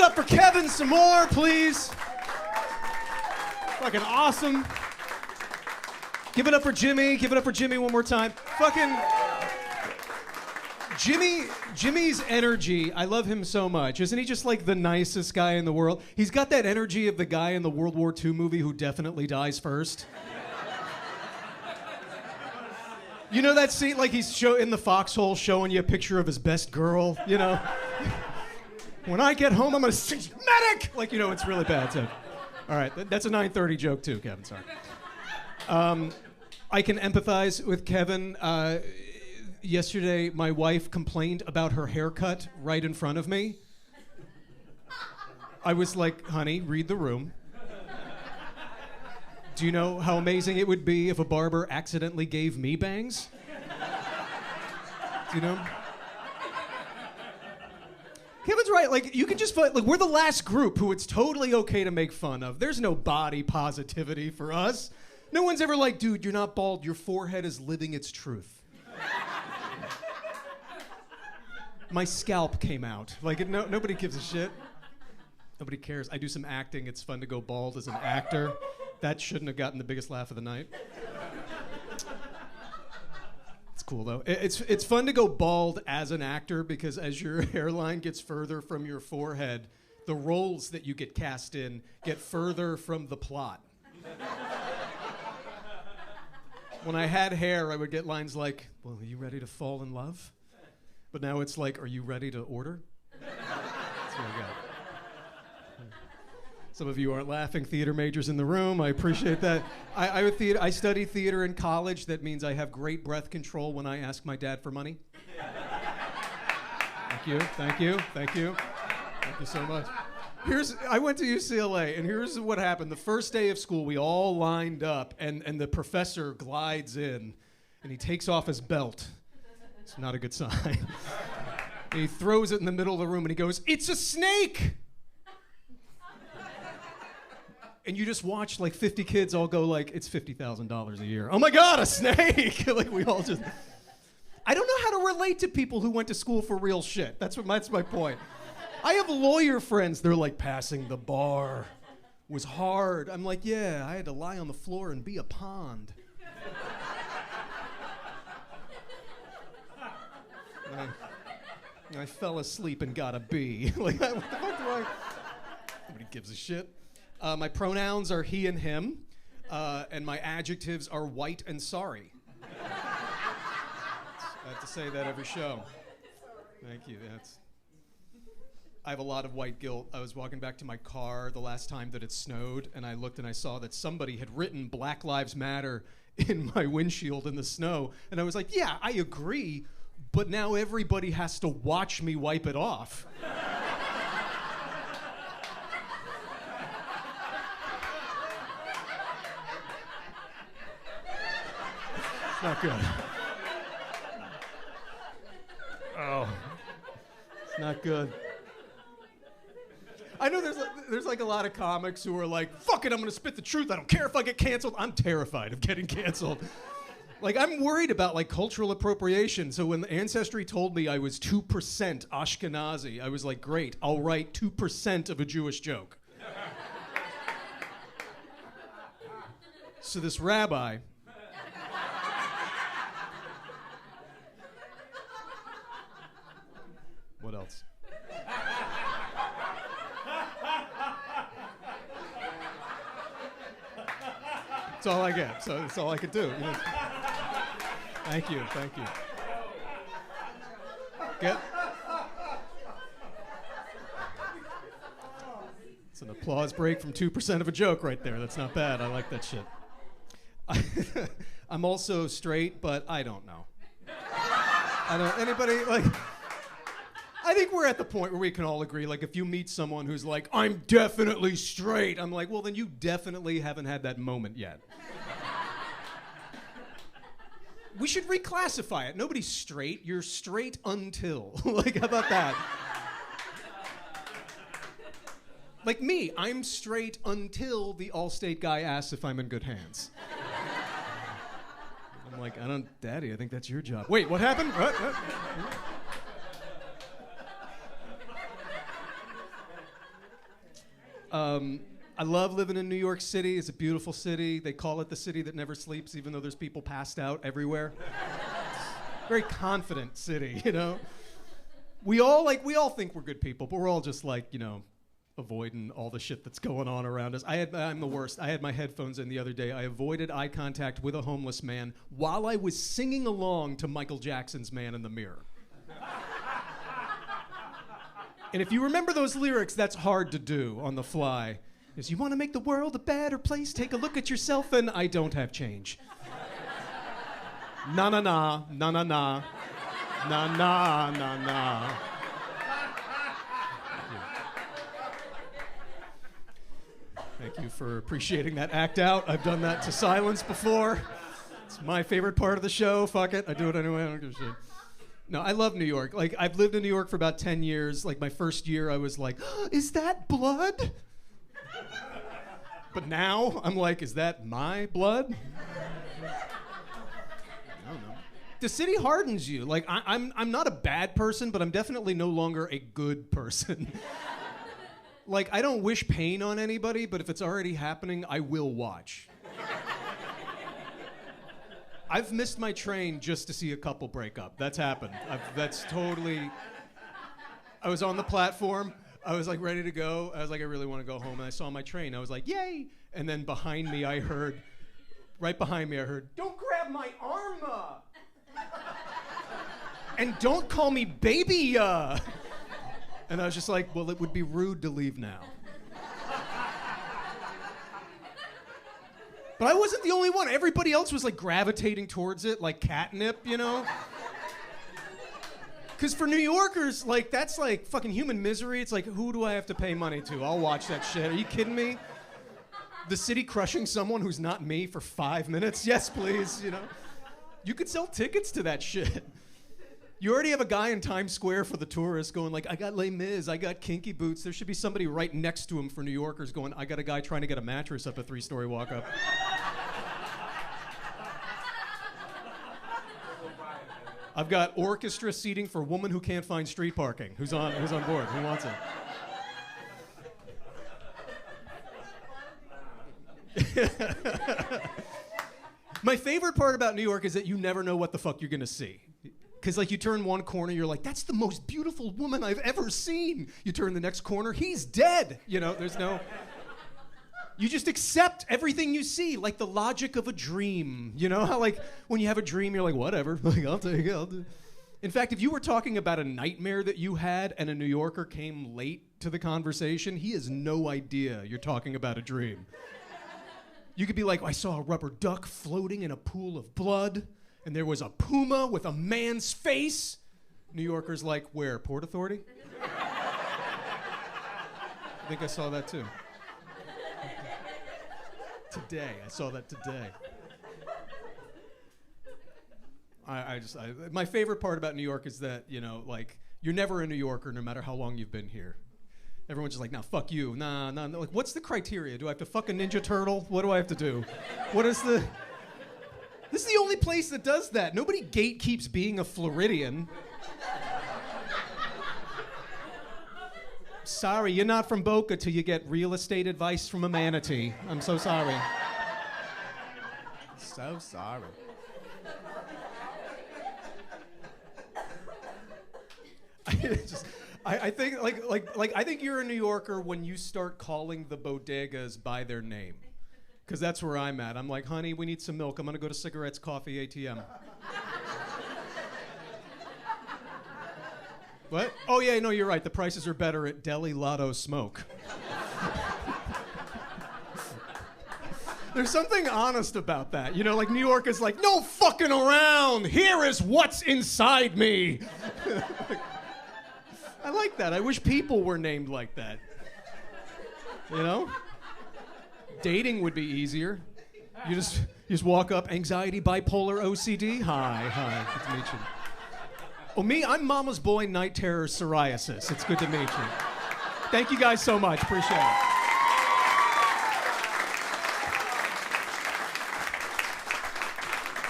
up for Kevin some more, please. Fucking awesome. Give it up for Jimmy. Give it up for Jimmy one more time. Fucking Jimmy's energy, I love him so much. Isn't he just like the nicest guy in the world? He's got that energy of the guy in the World War II movie who definitely dies first. You know that scene, like he's in the foxhole showing you a picture of his best girl, you know? When I get home, I'm gonna say, medic! Like, you know, it's really bad, so. All right, that's a 9:30 joke too, Kevin, sorry. I can empathize with Kevin. Yesterday, my wife complained about her haircut right in front of me. I was like, honey, read the room. Do you know how amazing it would be if a barber accidentally gave me bangs? Do you know? Kevin's right, like, you can just, like, we're the last group who it's totally okay to make fun of. There's no body positivity for us. No one's ever like, dude, you're not bald, your forehead is living its truth. My scalp came out. Like, nobody gives a shit. Nobody cares. I do some acting. It's fun to go bald as an actor. That shouldn't have gotten the biggest laugh of the night. It's cool, though. It's fun to go bald as an actor because as your hairline gets further from your forehead, the roles that you get cast in get further from the plot. When I had hair, I would get lines like, well, are you ready to fall in love? But now it's like, are you ready to order? That's what I got. Some of you aren't laughing, theater majors in the room. I appreciate that. I studied theater in college. That means I have great breath control when I ask my dad for money. Thank you, thank you, thank you. Thank you so much. I went to UCLA, and here's what happened. The first day of school, we all lined up, and the professor glides in, and he takes off his belt. It's not a good sign. He throws it in the middle of the room, and he goes, "It's a snake!" And you just watch like 50 kids all go like, it's $50,000 a year. Oh my God, a snake! Like we all just... I don't know how to relate to people who went to school for real shit. That's my point. I have lawyer friends, they're like, passing the bar was hard. I'm like, yeah, I had to lie on the floor and be a pond. I fell asleep and got a B. Like, what the fuck do I... Nobody gives a shit. My pronouns are he and him, and my adjectives are white and sorry. I have to say that every show. Thank you. I have a lot of white guilt. I was walking back to my car the last time that it snowed, and I looked and I saw that somebody had written Black Lives Matter in my windshield in the snow, and I was like, yeah, I agree, but now everybody has to watch me wipe it off. Not good. Oh, it's not good. I know there's like a lot of comics who are like, fuck it, I'm gonna spit the truth. I don't care if I get canceled. I'm terrified of getting canceled. Like, I'm worried about like cultural appropriation. So when Ancestry told me I was 2% Ashkenazi, I was like, great, I'll write 2% of a Jewish joke. So this rabbi, what else? That's all I get, so that's all I could do. You know. Thank you, thank you. It's an applause break from 2% of a joke right there. That's not bad, I like that shit. I'm also straight, but I don't know. Anybody, like... I think we're at the point where we can all agree, like, if you meet someone who's like, I'm definitely straight, I'm like, well, then you definitely haven't had that moment yet. We should reclassify it. Nobody's straight. You're straight until. Like, how about that? Like me, I'm straight until the Allstate guy asks if I'm in good hands. I'm like, Daddy, I think that's your job. Wait, what happened? What? I love living in New York City. It's a beautiful city. They call it the city that never sleeps, even though there's people passed out everywhere. Very confident city, you know. We all think we're good people, but we're all just like, you know, avoiding all the shit that's going on around us. I'm the worst. I had my headphones in the other day. I avoided eye contact with a homeless man while I was singing along to Michael Jackson's Man in the Mirror. And if you remember those lyrics, that's hard to do on the fly. Is you want to make the world a better place? Take a look at yourself and I don't have change. Na na na, na na na, na na na na. Thank you for appreciating that act out. I've done that to silence before. It's my favorite part of the show. Fuck it, I do it anyway. I don't give a shit. No, I love New York. Like, I've lived in New York for about 10 years. Like, my first year, I was like, is that blood? But now, I'm like, is that my blood? I don't know. The city hardens you. Like, I'm not a bad person, but I'm definitely no longer a good person. Like, I don't wish pain on anybody, but if it's already happening, I will watch. I've missed my train just to see a couple break up. That's happened. That's totally... I was on the platform. I was like ready to go. I was like, I really want to go home. And I saw my train. I was like, yay! And then behind me, I heard... Right behind me, I heard, don't grab my arm! And don't call me baby! And I was just like, well, it would be rude to leave now. But I wasn't the only one. Everybody else was like gravitating towards it, like catnip, you know? Because for New Yorkers, like, that's like fucking human misery. It's like, who do I have to pay money to? I'll watch that shit. Are you kidding me? The city crushing someone who's not me for 5 minutes? Yes, please, you know? You could sell tickets to that shit. You already have a guy in Times Square for the tourists going like, I got Les Mis, I got Kinky Boots. There should be somebody right next to him for New Yorkers going, I got a guy trying to get a mattress up a 3-story walk-up. I've got orchestra seating for a woman who can't find street parking. Who's on board? Who wants it? My favorite part about New York is that you never know what the fuck you're gonna see. Because like you turn one corner, you're like, that's the most beautiful woman I've ever seen. You turn the next corner, he's dead. You know, there's no... You just accept everything you see, like the logic of a dream. You know how like when you have a dream, you're like, whatever, like I'll take it. I'll do. In fact, if you were talking about a nightmare that you had and a New Yorker came late to the conversation, he has no idea you're talking about a dream. You could be like, I saw a rubber duck floating in a pool of blood, and there was a puma with a man's face. New Yorker's like, where, Port Authority? I think I saw that too. Today, I saw that today. My favorite part about New York is that, you know, like, you're never a New Yorker no matter how long you've been here. Everyone's just like, nah, fuck you. Nah. Like, what's the criteria? Do I have to fuck a Ninja Turtle? What do I have to do? What is the... This is the only place that does that. Nobody gatekeeps being a Floridian. Sorry, you're not from Boca till you get real estate advice from a manatee. I'm so sorry. So sorry. I think I think you're a New Yorker when you start calling the bodegas by their name. Because that's where I'm at. I'm like, honey, we need some milk. I'm going to go to cigarettes, coffee, ATM. What? Oh, yeah, no, you're right. The prices are better at Deli Lotto Smoke. There's something honest about that. You know, like New York is like, no fucking around. Here is what's inside me. I like that. I wish people were named like that. You know? Dating would be easier. You just walk up, anxiety, bipolar, OCD. Hi, good to meet you. Oh, me, I'm mama's boy, night terror, psoriasis. It's good to meet you. Thank you guys so much. Appreciate it.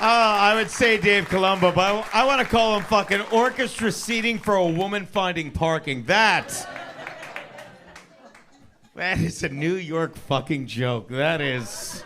I would say Dave Columbo, but I want to call him fucking orchestra seating for a woman finding parking. That That is a New York fucking joke. That is.